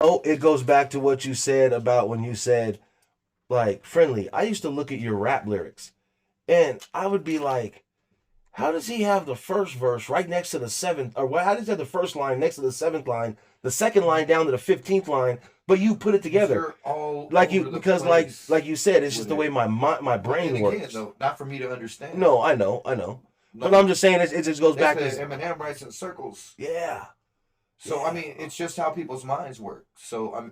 Oh, it goes back to what you said about when you said, like, friendly. I used to look at your rap lyrics and I would be like, how does he have the first verse right next to the seventh, or how does he have the first line next to the seventh line, the second line down to the 15th line, but you put it together? You're all like over you the because place like you said, it's with just the it. way my But brain then again, works. though, not for me to understand. No, I know. But No, I'm just saying it just goes they back said to Eminem writes in circles. yeah. So Yeah. I mean, it's just how people's minds work. So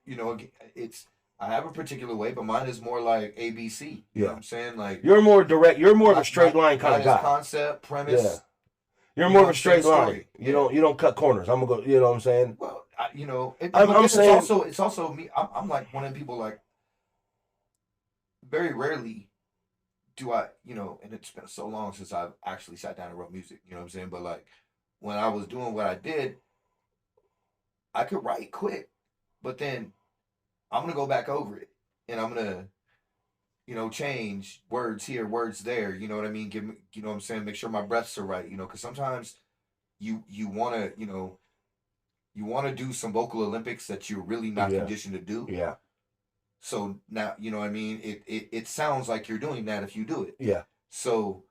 you know, it's I have a particular way, but mine is more like ABC. You know what I'm saying? Like You're more direct. You're more of a straight line kind mine of guy. Concept, premise. Yeah. You're more of a straight line. Story. You don't cut corners. I'm gonna go. You know what I'm saying? Well, you know, I'm saying it's also me. I'm like one of the people like very rarely do I, you know, and it's been so long since I've actually sat down and wrote music. You know what I'm saying? But like when I was doing what I did, I could write quick, but then I'm gonna go back over it and I'm gonna, you know, change words here, words there. You know what I mean? Give me, you know what I'm saying? Make sure my breaths are right. You know, because sometimes you want to, you know, you want to do some vocal Olympics that you're really not conditioned to do. Yeah. So now, you know what I mean? It sounds like you're doing that if you do it. Yeah. So,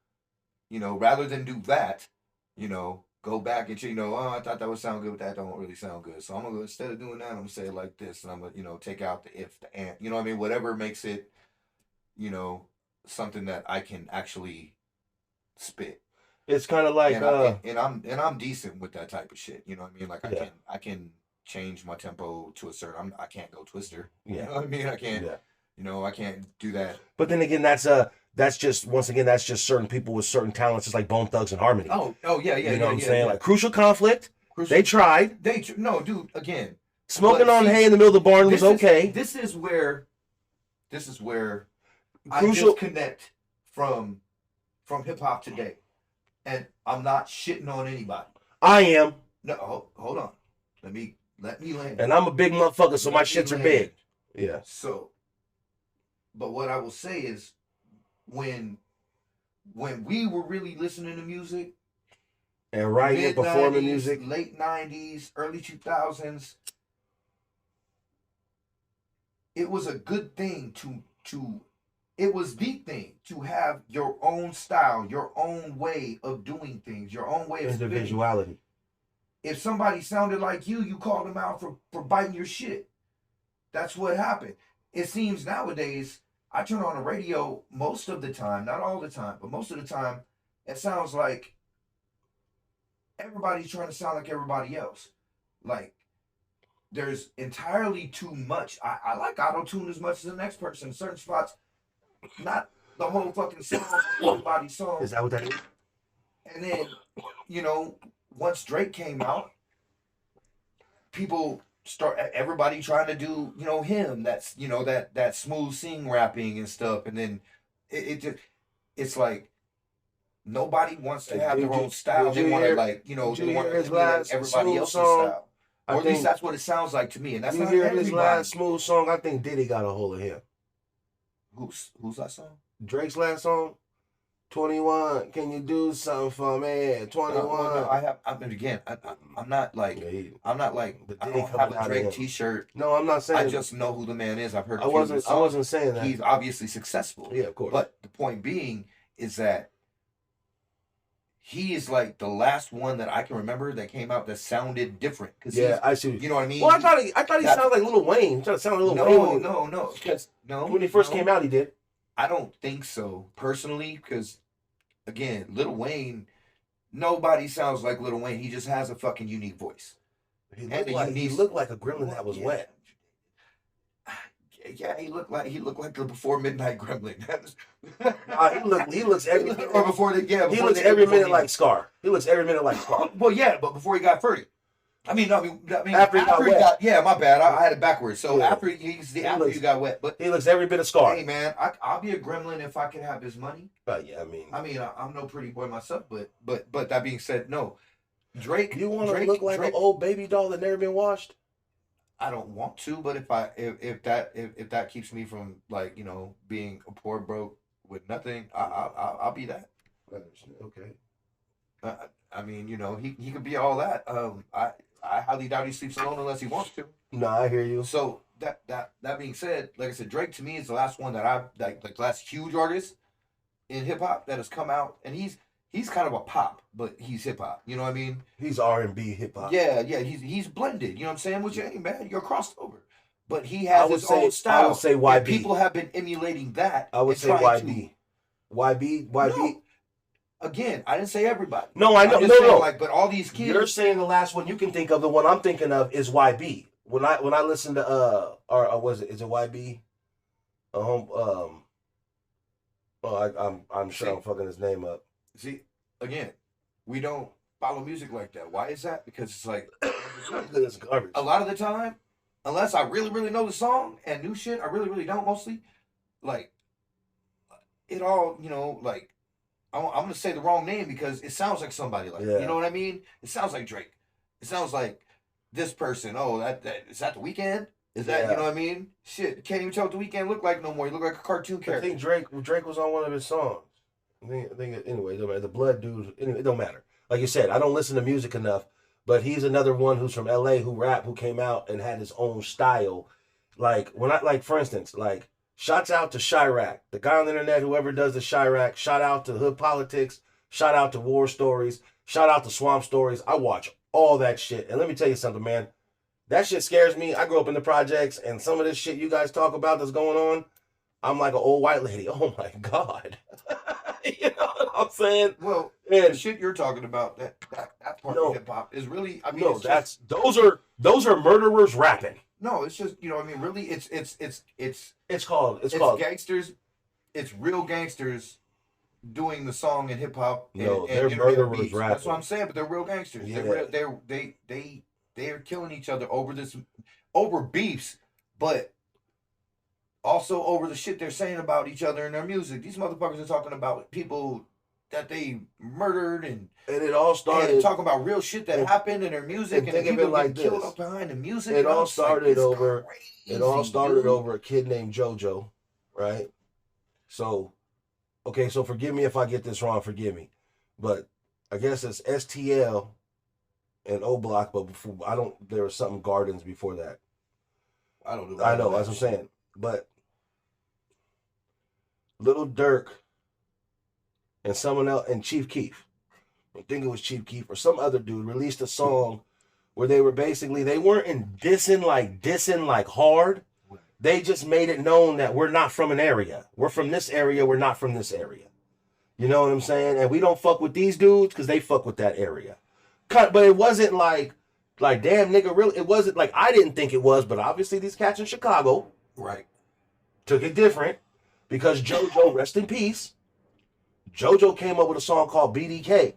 you know, rather than do that, you know, go back and, you know, oh, I thought that would sound good, but that don't really sound good. So I'm going to go, instead of doing that, I'm going to say it like this. And I'm going to, you know, take out the if, the and, you know what I mean? Whatever makes it, you know, something that I can actually spit. It's kind of like, and I'm decent with that type of shit. You know what I mean? Like I can change my tempo to a certain. I can't go twister. Yeah. You know what I mean? I can't. Yeah. You know, I can't do that. But then again, that's just once again that's just certain people with certain talents. It's like Bone Thugs and Harmony. Oh yeah. You know what I'm saying? Like Crucial Conflict. They tried. No, dude. Again, Smoking on hay in the middle of the barn was okay. This is where Crucial I disconnect from hip hop today. And I'm not shitting on anybody. I am. No, hold on. Let me land. And I'm a big motherfucker, so my shits are big. Yeah. So, but what I will say is, when we were really listening to music, and writing and performing music, late '90s, early 2000s, it was a good thing to. It was the thing to have your own style, your own way of doing things, your own way of individuality. If somebody sounded like you called them out for biting your shit. That's what happened. It seems nowadays, I turn on the radio most of the time, not all the time, but most of the time, it sounds like everybody's trying to sound like everybody else. Like, there's entirely too much. I like auto-tune as much as the next person in certain spots. Not the whole fucking song, everybody's song. Is that what that is? And then, you know, once Drake came out, everybody trying to do, you know, him. That's, you know, that smooth sing rapping and stuff. And then it's like nobody wants to have their own style. They want to, like, you know, they want to emulate everybody else's style. Or at least that's what it sounds like to me. And that's not everybody. His last smooth song, I think Diddy got a hold of him. Who's that song? Drake's last song, 21. Can you do something for me? 21. No, I'm not like I don't have a Drake T-shirt. No, I'm not saying. I just know who the man is. I've heard. I wasn't saying that. He's obviously successful. Yeah, of course. But the point being is that he is like the last one that I can remember that came out that sounded different. Yeah, I see. You know what I mean? Well, I thought he sounded like Lil Wayne. He tried to sound like Lil Wayne. No. Because when he first came out, he did. I don't think so personally, because again, Lil Wayne, nobody sounds like Lil Wayne. He just has a fucking unique voice. He looked like a gremlin that was wet. Yeah, he looked like the Before Midnight Gremlin. He looks every or before the yeah. He looks every minute like Scar. He looks every minute like Scar. Well, yeah, but before he got furry. I mean, after he got wet. Yeah, my bad. I had it backwards. So after you got wet, but he looks every bit of Scar. Hey man, I'll be a gremlin if I can have his money. Yeah, I'm no pretty boy myself, but that being said, no. Drake. You want to look like an old baby doll that never been washed? I don't want to, but if that keeps me from, like, you know, being a poor broke with nothing, I'll be that. Okay. I mean, you know, he could be all that. I highly doubt he sleeps alone unless he wants to. No, I hear you. So that being said, like I said, Drake to me is the last one that I like the last huge artist in hip hop that has come out, and he's kind of a pop, but he's hip hop. You know what I mean? He's R&B hip hop. Yeah, yeah. He's blended. You know what I'm saying? Which ain't bad. You're crossed over, but he I has would his say own style. I would say and YB. people have been emulating that. I would and say trying YB. YB. YB. No. Again, I didn't say everybody. No, I know. I'm No, just saying, no. like, but all these kids. You're saying the last one you can think of. The one I'm thinking of is YB. When I listen to or was it, is it YB? Oh, I'm sure I'm fucking his name up. See, again, we don't follow music like that. Why is that? Because it's like It's garbage. a lot of the time, unless I really, really know the song and new shit, I really, really don't mostly. Like, it all, you know, like, I'm gonna say the wrong name because it sounds like somebody like, Yeah. you know what I mean? It sounds like Drake. It sounds like this person. Oh, that is that the Weeknd? Is that Yeah. you know what I mean? Shit, can't even tell what the Weeknd look like no more. He look like a cartoon I character. think Drake was on one of his songs. I think anyway, the Blood Dude. Anyway, it don't matter. Like you said, I don't listen to music enough, but he's another one who's from LA who came out and had his own style. Like when I like, for instance, like shouts out to Chirac, the guy on the internet, whoever does the Chirac. Shout out to Hood Politics. Shout out to War Stories. Shout out to Swamp Stories. I watch all that shit, and let me tell you something, man. That shit scares me. I grew up in the projects, and some of this shit you guys talk about that's going on, I'm like an old white lady. Oh my God. You know what I'm saying? Well, And the shit you're talking about, that part No. of hip hop is really, I mean, no, it's just, those are murderers rapping. no, it's just, you know, I mean, really, it's It's called gangsters, it's real gangsters doing the song in hip hop. No, and they're real murderers beats. rapping. That's what I'm saying, but they're real gangsters. Yeah. They're killing each other over beefs, but also over the shit they're saying about each other in their music. These motherfuckers are talking about people that they murdered and it all and started. talking about real shit that happened in their music, and think of people it like getting killed this. up behind the music. It and I'm all just like, started it's over. It all crazy, started dude. over a kid named JoJo, right? So, okay, so forgive me if I get this wrong. Forgive me, but I guess it's STL and O Block, but before I don't. There was something Gardens before that. I don't know. I know, that's what I'm saying. But Little Dirk and someone else and Chief Keef, I think it was Chief Keef or some other dude, released a song where they were basically they weren't in dissing like hard. They just made it known that we're not from an area. We're from this area. We're not from this area. You know what I'm saying? And we don't fuck with these dudes because they fuck with that area. But it wasn't like damn nigga, really. It wasn't like I didn't think it was, but obviously these cats in Chicago Right. took it different because JoJo, rest in peace. JoJo came up with a song called BDK.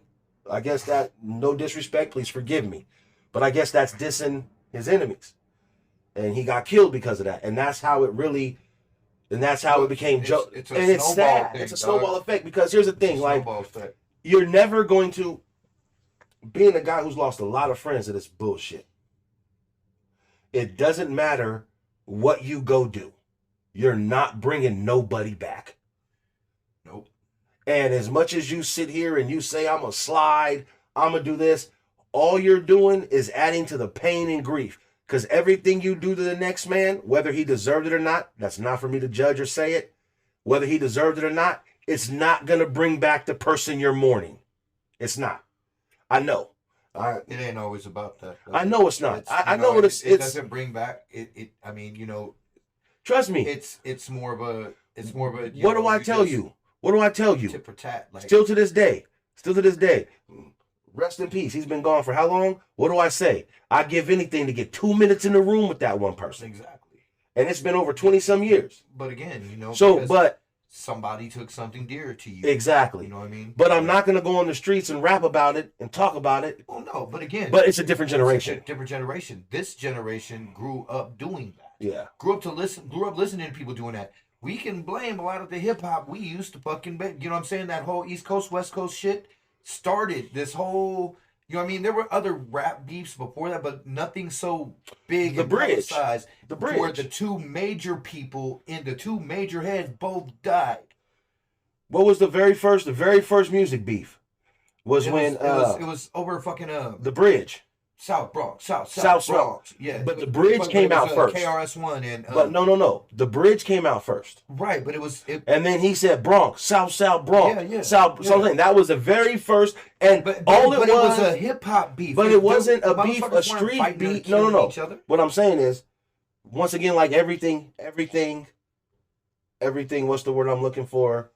I guess that, no disrespect, please forgive me, but I guess that's dissing his enemies, and he got killed because of that. And that's how it really, and that's how it became Joe. It's a And it's snowball sad. thing, It's a snowball dog. effect because here's the thing, like Snowball effect. you're never going to, being a guy who's lost a lot of friends to this bullshit. It doesn't matter what you go do. You're not bringing nobody back. Nope. And as much as you sit here and you say, I'm going to slide, I'm going to do this, all you're doing is adding to the pain and grief. Because everything you do to the next man, whether he deserved it or not, that's not for me to judge or say it. Whether he deserved it or not, it's not going to bring back the person you're mourning. It's not. I know. It ain't always about that. I know it's not. I you know what it's. It doesn't bring back it. I mean, you know, trust me. it's more of a. What do I tell you? What do I tell you? Tit for tat. Like, Still to this day. Rest in peace. He's been gone for how long? What do I say? I give anything to get 2 minutes in the room with that one person. exactly. And it's been over 20 some years. But again, you know, So, because but somebody took something dear to you. exactly. You know what I mean? But I'm not going to go on the streets and rap about it and talk about it. Oh no, but again, But it's a different generation. Different generation. This generation grew up doing that. Yeah. Grew up listening to people doing that. We can blame a lot of the hip hop we used to fucking you know what I'm saying? That whole East Coast, West Coast shit started this whole, you know what I mean? There were other rap beefs before that, but nothing so big The and bridge. publicized The where bridge. the two major people in the two major heads both died. What was the very first? The very first music beef was when it was over fucking the bridge. South Bronx, South Bronx. Yeah, but the bridge came out first. KRS-One and but no, the bridge came out first. Right, but and then he said Bronx, South Bronx, South. Yeah. Something that was the very first, and but all it was a hip hop beef. But it wasn't a beef, a street beef. No. What I'm saying is, once again, like everything. What's the word I'm looking for?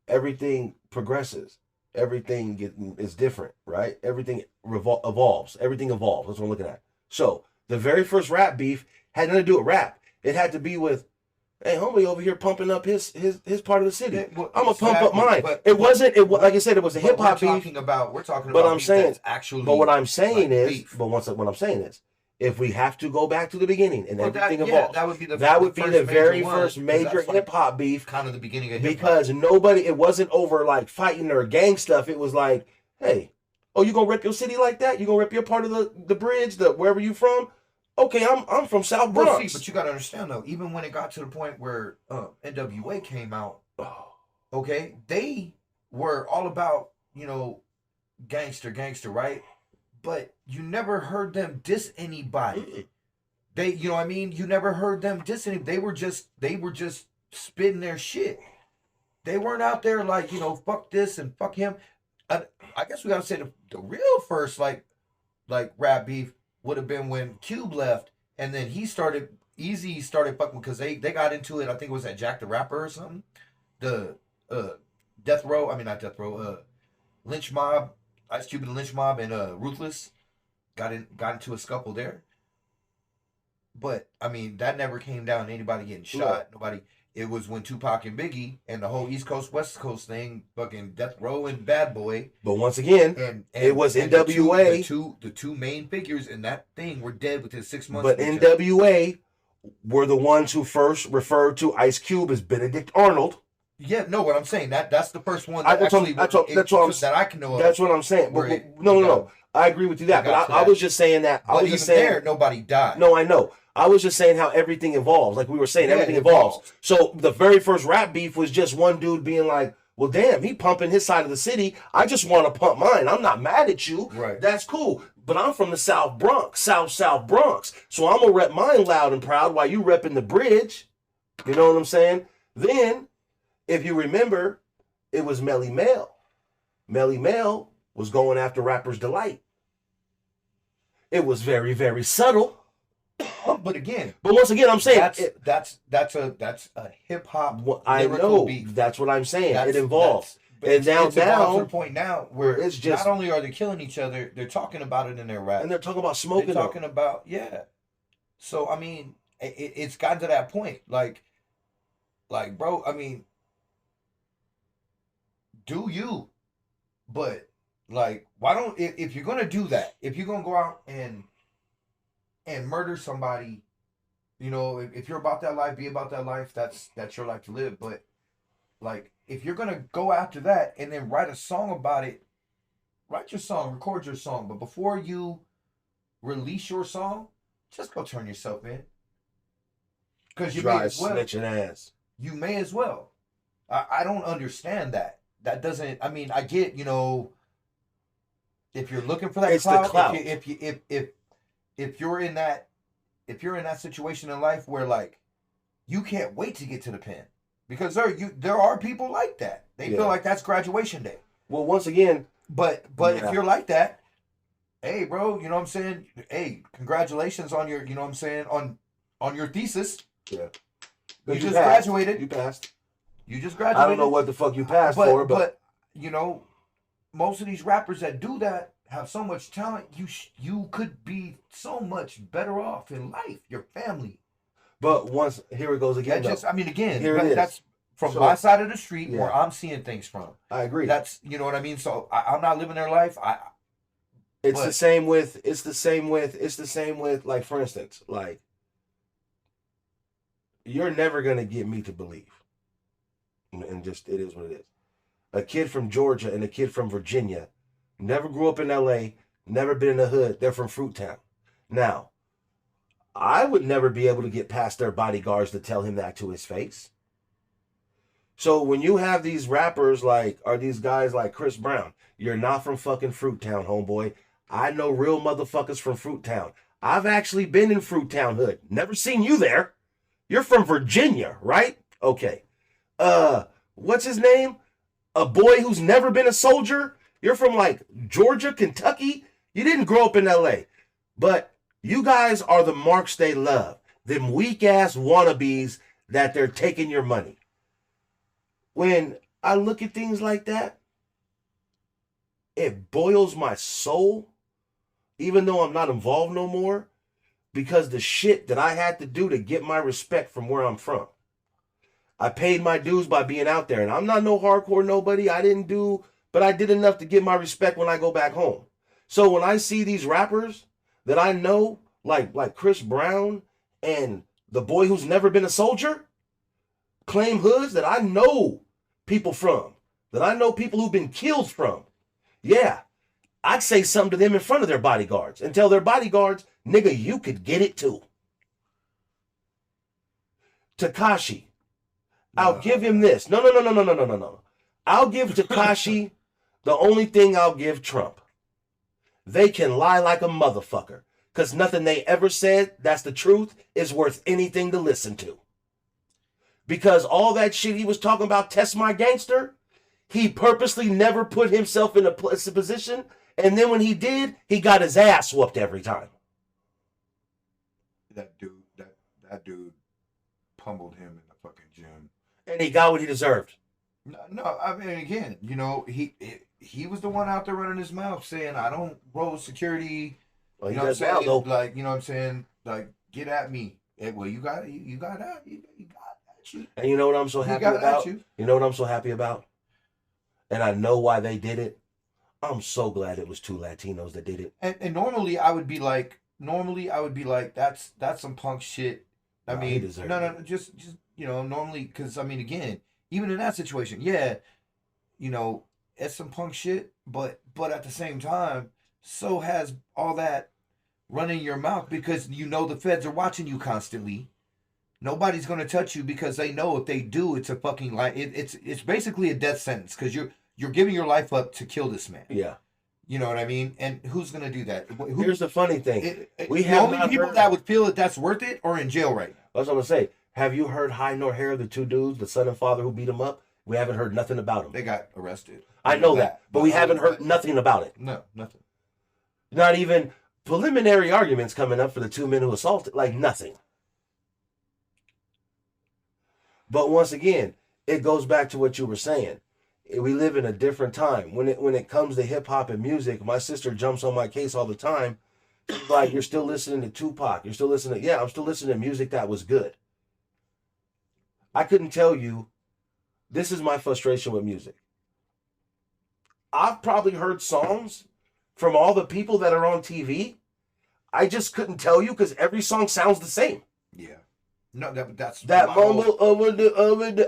Everything progresses. Everything is different, right? Everything evolves. Everything evolves. That's what I'm looking at. So the very first rap beef had nothing to do with rap. It had to be with, hey, homie over here pumping up his part of the city. I'm gonna pump up mine. Like I said, it was a hip hop beef. We're talking about. I'm saying, actually. But what I'm saying is, beef. what I'm saying is, if we have to go back to the beginning and everything evolves, that would be the very first major hip hop beef, kind of the beginning of because it wasn't over like fighting or gang stuff. It was like, hey, oh, you gonna rep your city like that? You gonna rep your part of the bridge, wherever you from? Okay, I'm from South Bronx. Well, see, but you gotta understand though, even when it got to the point where NWA came out, okay, they were all about gangster, right? But you never heard them diss anybody. They, you know what I mean? You never heard them diss anybody. They were just spitting their shit. They weren't out there like, fuck this and fuck him. I guess we gotta say the real first like rap beef would have been when Cube left, and then Easy started fucking, because they got into it. I think it was at Jack the Rapper or something. The Death Row, I mean not Death Row, Lynch Mob. Ice Cube and Lynch Mob and Ruthless got into a scuffle there. But I mean, that never came down to anybody getting shot. Nobody. It was when Tupac and Biggie and the whole East Coast West Coast thing, fucking Death Row and Bad Boy. But once again, and it was NWA. The two main figures in that thing were dead within 6 months. But NWA were the ones who first referred to Ice Cube as Benedict Arnold. Yeah, no, what I'm saying, that's the first one that I can know of. That's what I'm saying. No. I agree with you that. But I was just saying that. I was just saying there, nobody died. No, I know. I was just saying how everything evolves. Like we were saying, everything evolves. So the very first rap beef was just one dude being like, well, damn, he pumping his side of the city. I just want to pump mine. I'm not mad at you. Right. That's cool. But I'm from the South Bronx, South Bronx. So I'm going to rep mine loud and proud while you repping the bridge. You know what I'm saying? Then, if you remember, it was Melly Mel. Melly Mel was going after Rapper's Delight. It was very, very subtle. But once again, I'm saying that's a hip hop. I know beef. That's what I'm saying. It involves. And now to the point now where it's just not only are they killing each other, they're talking about it in their rap, and they're talking about smoking. They're talking about So I mean, it's gotten to that point, like, bro. I mean, do you? But like, why don't if you're gonna do that, if you're gonna go out and murder somebody, if you're about that life, be about that life. That's your life to live. But like, if you're gonna go after that and then write a song about it, write your song, record your song. But before you release your song, just go turn yourself in. Because you may as well. Snitching ass. You may as well. I don't understand that. That doesn't. I mean, I get. If you're looking for that it's clout, the clout. If you're in that situation in life where like you can't wait to get to the pen, because there are people like that. They feel like that's graduation day. Well, once again, but if you're like that, hey, bro, you know what I'm saying? Hey, congratulations on your, on your thesis. Yeah. You just graduated. You passed. You just graduated. I don't know what the fuck you passed for, but most of these rappers that do that have so much talent. You could be so much better off in life, your family. But here it goes again. That's from my side of the street where I'm seeing things from. I agree. That's, you know what I mean. So I'm not living their life. It's the same with like, for instance, like, you're never gonna get me to believe, and just it is what it is. A kid from Georgia and a kid from Virginia never grew up in LA, never been in the hood. They're from Fruittown. Now, I would never be able to get past their bodyguards to tell him that to his face. So when you have these rappers are these guys like Chris Brown, you're not from fucking Fruit Town, homeboy. I know real motherfuckers from Fruit Town. I've actually been in Fruit Town hood. Never seen you there. You're from Virginia, right? Okay. What's his name? A boy who's never been a soldier? You're from like Georgia, Kentucky? You didn't grow up in LA. But you guys are the marks they love. Them weak ass wannabes that they're taking your money. When I look at things like that, it boils my soul, even though I'm not involved no more, because the shit that I had to do to get my respect from where I'm from. I paid my dues by being out there, and I'm not no hardcore nobody. But I did enough to get my respect when I go back home. So when I see these rappers that I know, like Chris Brown and the boy who's never been a soldier, claim hoods that I know people from, that I know people who've been killed from. Yeah, I'd say something to them in front of their bodyguards and tell their bodyguards, nigga, you could get it too. Tekashi, I'll give him this. No. I'll give Tekashi the only thing I'll give Trump. They can lie like a motherfucker, because nothing they ever said that's the truth is worth anything to listen to. Because all that shit he was talking about, test my gangster, he purposely never put himself in a position, and then when he did, he got his ass whooped every time. That dude pummeled him in the fucking gym. And he got what he deserved. No, I mean, again, you know, he was the one out there running his mouth saying, I don't roll security. Well, you know what I'm saying? Like, you know what I'm saying? Like, get at me. Well, you got at you. And you know what I'm so happy about? You know what I'm so happy about? And I know why they did it. I'm so glad it was two Latinos that did it. And normally I would be like, that's some punk shit. I mean, just you know, normally, because I mean, again, even in that situation, yeah, you know, it's some punk shit, but at the same time, so has all that running your mouth, because you know the feds are watching you constantly. Nobody's gonna touch you because they know if they do, it's a fucking it's basically a death sentence, because you're giving your life up to kill this man. Yeah. You know what I mean? And who's gonna do that? Here's the funny thing: the only people that would feel that that's worth it are in jail right now. That's what I'm gonna say. Have you heard High Nor Hair, the two dudes, the son and father who beat him up? We haven't heard nothing about them. They got arrested. I know that, but we haven't heard nothing about it. No, nothing. Not even preliminary arguments coming up for the two men who assaulted. Like nothing. But once again, it goes back to what you were saying. We live in a different time. When it comes to hip hop and music, my sister jumps on my case all the time. Like, you're still listening to Tupac. You're still listening to, yeah, I'm still listening to music that was good. I couldn't tell you, this is my frustration with music. I've probably heard songs from all the people that are on TV. I just couldn't tell you because every song sounds the same. Yeah. No, that's that mumble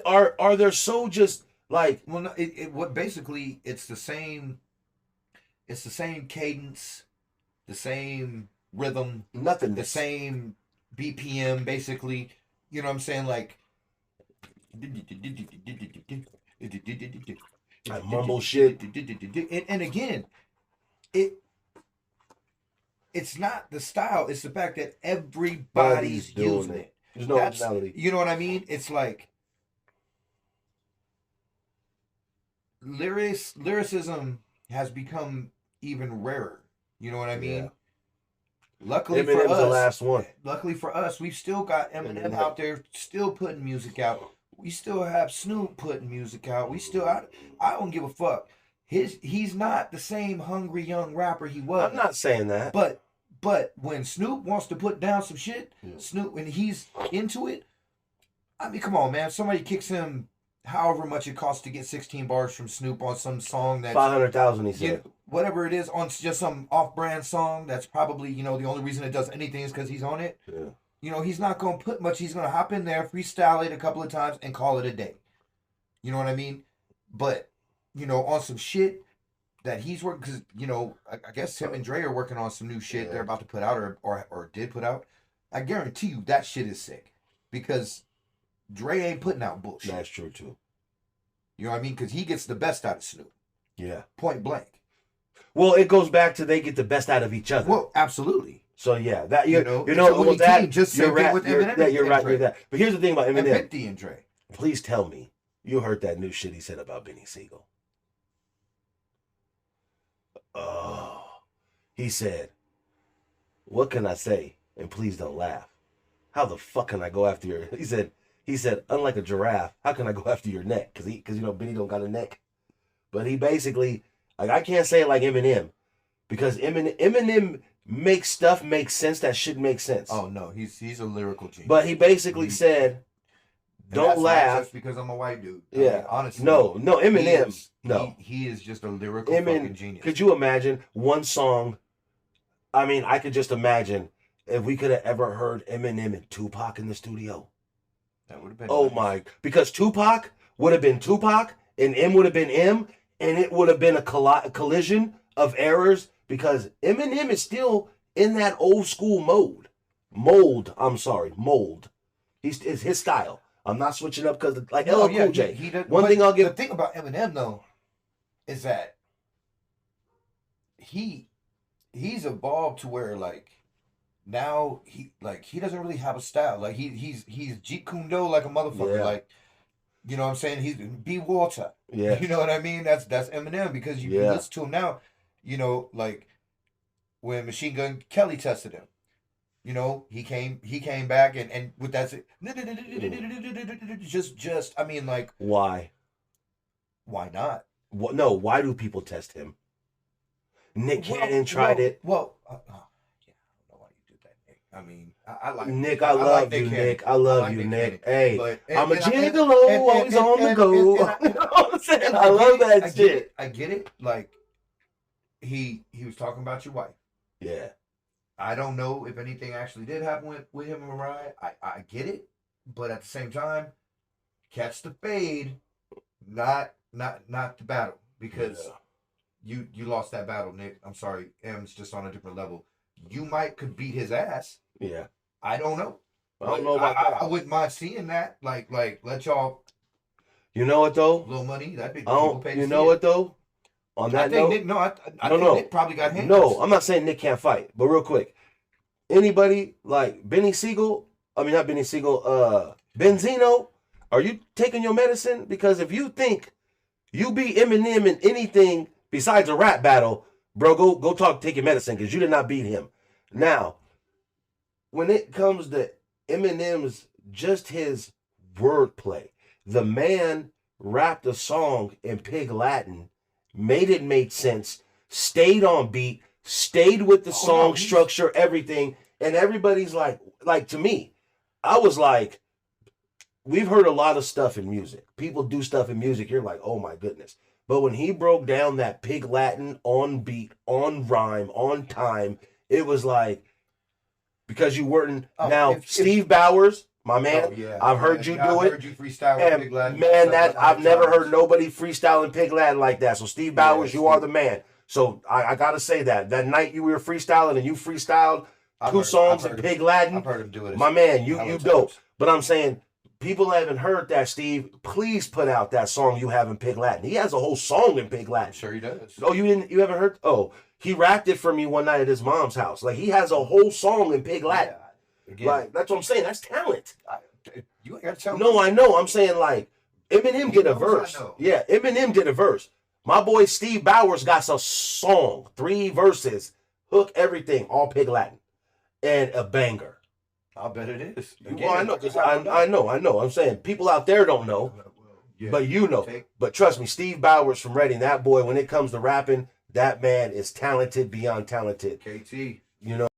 are there so just like, well, no, what basically it's the same cadence, the same rhythm, nothing, the same BPM, basically. You know what I'm saying? Like, I mumble shit. And again, it's not the style, it's the fact that everybody's using it. There's no originality. You know what I mean? It's like lyricism has become even rarer. You know what I mean? Yeah. Luckily Eminem's for us, the last one. Luckily for us, we've still got Eminem out there still putting music out. We still have Snoop putting music out. I don't give a fuck. He's not the same hungry young rapper he was. I'm not saying that. But when Snoop wants to put down some shit, Snoop, and he's into it, I mean, come on, man. If somebody kicks him however much it costs to get 16 bars from Snoop on some song that's 500,000, he said. You know, whatever it is, on just some off-brand song that's probably, you know, the only reason it does anything is because he's on it. Yeah. You know, he's not going to put much. He's going to hop in there, freestyle it a couple of times, and call it a day. You know what I mean? But, you know, on some shit that he's working, because, you know, I guess him and Dre are working on some new shit they're about to put out or did put out. I guarantee you that shit is sick. Because Dre ain't putting out bullshit. That's true, too. You know what I mean? Because he gets the best out of Snoop. Yeah. Point blank. Well, it goes back to they get the best out of each other. Well, absolutely. So yeah, that you know it's the only that team, just you're same thing right. with Eminem. You're right with that. But here's the thing about And Eminem. 50 and Dre. Please tell me you heard that new shit he said about Benny Siegel. Oh, he said, "What can I say? And please don't laugh. How the fuck can I go after your?" He said, unlike a giraffe, how can I go after your neck? Because you know Benny don't got a neck. But he basically, like, I can't say it like Eminem, because Eminem makes stuff make sense that should make sense. Oh no, he's a lyrical genius. But he basically said, "Don't laugh." Not just because I'm a white dude. Yeah, I mean, honestly, no, Eminem, he is just a lyrical fucking genius. Could you imagine one song? I mean, I could just imagine if we could have ever heard Eminem and Tupac in the studio. That would have been. Oh nice. my! Because Tupac would have been Tupac, and M would have been M, and it would have been a collision of errors. Because Eminem is still in that old school mold. Mold. It's his style. I'm not switching up because like LL Cool J. One thing I'll give. The thing about Eminem though is that he's evolved to where like now he doesn't really have a style. Like he's Jeet Kune Do like a motherfucker. Yeah. Like, you know what I'm saying? He's B Walter. Yeah. You know what I mean? That's Eminem, because you listen to him now, you know, like when Machine Gun Kelly tested him. You know, he came back and with that just I mean, like, Why not? No, why do people test him? Nick Cannon tried it. Well, yeah, I don't know why you did that, Nick. I mean, I like Nick. I love you, Nick. I love you, Nick. Hey, I'm a gigolo, always on the go. You know what I'm saying? I love that shit. I get it. Like, he was talking about your wife. Yeah. I don't know if anything actually did happen with him and Mariah. I get it, but at the same time, catch the fade, not the battle, because you lost that battle, Nick. I'm sorry, M's just on a different level. You could beat his ass. Yeah. I don't know. I don't know about that. I wouldn't mind seeing that. Like let y'all. You know what though? Little money. That'd be people pay. You know what though? On that note, Nick, I think Nick probably got hands. No, I'm not saying Nick can't fight, but real quick, anybody like Benny Siegel? I mean, not Benny Siegel. Benzino, are you taking your medicine? Because if you think you beat Eminem in anything besides a rap battle, bro, go take your medicine, because you did not beat him. Now, when it comes to Eminem's just his wordplay, the man rapped a song in Pig Latin, made it make sense, stayed on beat, stayed with the song structure, everything, and everybody's like to me, I was like, we've heard a lot of stuff in music. People do stuff in music, you're like, oh my goodness. But when he broke down that Pig Latin on beat, on rhyme, on time, it was like, because you weren't. Steve Bowers, my man, I've heard you do it. Heard you freestyle and Pig Latin, man, I've never heard nobody freestyling Pig Latin like that. So Steve Bowers, you are the man. So I gotta say that night you were freestyling and you freestyled two songs in Pig Latin. I've heard him do it. My man, you dope. But I'm saying, people haven't heard that, Steve. Please put out that song you have in Pig Latin. He has a whole song in Pig Latin. Sure he does. Oh, you haven't heard? Oh, he rapped it for me one night at his mom's house. Like, he has a whole song in Pig Latin. Yeah, like, that's what I'm saying. That's talent. You ain't got to tell me. No, I know. I'm saying, like, Eminem did a verse. Yeah, Eminem did a verse. My boy Steve Bowers got a song, 3 verses, hook, everything, all Pig Latin, and a banger. I bet it is. Well, I know. I know. I'm saying people out there don't know, but you know. But trust me, Steve Bowers from Reading, that boy, when it comes to rapping, that man is talented beyond talented. KT. You know.